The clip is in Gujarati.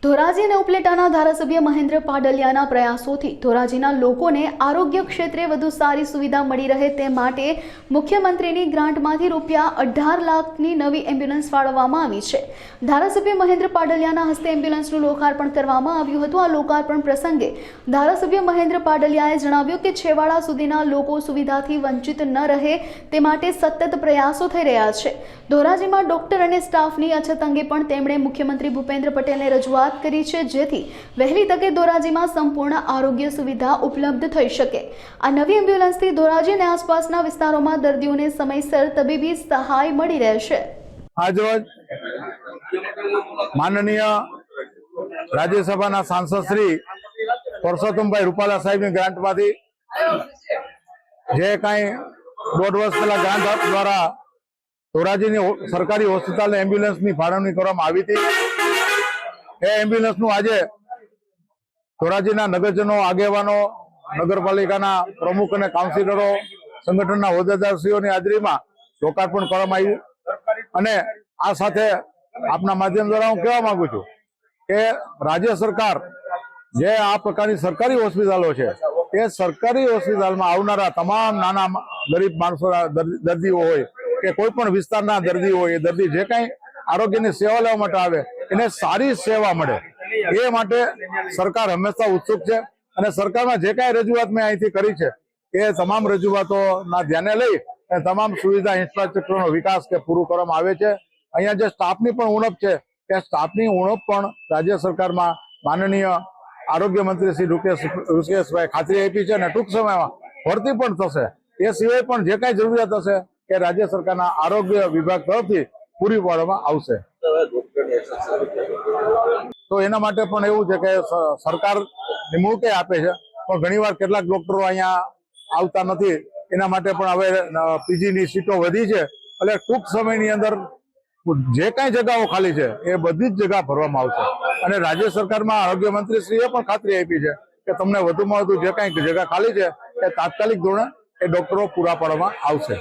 ધોરાજી અને ઉપલેટાના ધારાસભ્ય મહેન્દ્ર પાડલિયાના પ્રયાસોથી ધોરાજીના લોકોને આરોગ્ય ક્ષેત્રે વધુ સારી સુવિધા મળી રહે તે માટે મુખ્યમંત્રીની ગ્રાન્ટમાંથી ₹18 લાખની નવી એમ્બ્યુલન્સ ફાળવવામાં આવી છે। ધારાસભ્ય મહેન્દ્ર પાડલિયાના હસ્તે એમ્બ્યુલન્સનું લોકાર્પણ કરવામાં આવ્યું હતું। આ લોકાર્પણ પ્રસંગે ધારાસભ્ય મહેન્દ્ર પાડલિયાએ જણાવ્યું કે છેવાડા સુધીના લોકો સુવિધાથી વંચિત ન રહે તે માટે સતત પ્રયાસો થઈ રહ્યા છે। ધોરાજીમાં ડોક્ટર અને સ્ટાફની અછત અંગે પણ તેમણે મુખ્યમંત્રી ભૂપેન્દ્ર પટેલને રજૂઆત કરી છે, જેથી વહેલી તકે ધોરાજીમાં સંપૂર્ણ આરોગ્ય સુવિધા ઉપલબ્ધ થઈ શકે। આ નવી એમ્બ્યુલન્સથી ધોરાજી અને આસપાસના વિસ્તારોમાં દર્દીઓને સમયસર તબીબી સહાય મળી રહેશે। આજરોજ માનનીય રાજ્યસભાના સાંસદ શ્રી પરસોત્તમભાઈ રૂપાલા સાહેબની ગ્રાન્ટમાંથી જે કાંઈ 1.5 વર્ષ પહેલા ગ્રાન્ટ દ્વારા ધોરાજીની સરકારી હોસ્પિટલને એમ્બ્યુલન્સની ફાળવણી કરવામાં આવી હતી। એ એમ્બ્યુલન્સનું આજે ધોરાજીના નગરજનો, આગેવાનો, નગરપાલિકાના પ્રમુખ અને કાઉન્સિલરો, સંગઠનના હોદ્દેદારશ્રીઓની હાજરીમાં લોકાર્પણ કરવામાં આવ્યું। અને આ સાથે આપના માધ્યમ દ્વારા હું કહેવા માંગુ છું કે રાજ્ય સરકાર જે આ પ્રકારની સરકારી હોસ્પિટલો છે એ સરકારી હોસ્પિટલમાં આવનારા તમામ નાના ગરીબ માણસો, દર્દીઓ હોય કે કોઈ પણ વિસ્તારના દર્દી હોય, એ દર્દી જે કાંઈ આરોગ્યની સેવા લેવા માટે આવે એને સારી સેવા મળે એ માટે સરકાર હંમેશા ઉત્સુક છે। અને સરકારમાં જે કાંઈ રજૂઆત મેં અહીંથી કરી છે એ તમામ રજૂઆતોના ધ્યાને લઈ અને તમામ સુવિધા ઇન્ફ્રાસ્ટ્રક્ચરનો વિકાસ કે પૂરું કરવામાં આવે છે। અહીંયા જે સ્ટાફની પણ ઉણપ છે એ સ્ટાફની ઉણપ પણ રાજ્ય સરકારમાં માનનીય આરોગ્ય મંત્રી શ્રી ઋષિકેશભાઈ ખાતરી આપી છે અને ટૂંક સમયમાં ભરતી પણ થશે। એ સિવાય પણ જે કાંઈ જરૂરિયાત હશે એ રાજ્ય સરકારના આરોગ્ય વિભાગ તરફથી પૂરી પાડવામાં આવશે। તો એના માટે પણ એવું છે કે સરકાર નિમણૂકે આપે છે, પણ ઘણીવાર કેટલાક ડોક્ટરો અહીંયા આવતા નથી। એના માટે પણ હવે પીજીની સીટો વધી છે, એટલે ટૂંક સમયની અંદર જે કાંઈ જગાઓ ખાલી છે એ બધી જ જગ્યા ભરવામાં આવશે। અને રાજ્ય સરકારમાં આરોગ્ય મંત્રીશ્રીએ પણ ખાતરી આપી છે કે તમને વધુમાં વધુ જે કાંઈ જગ્યા ખાલી છે એ તાત્કાલિક ધોરણે એ ડોક્ટરો પૂરા પાડવામાં આવશે।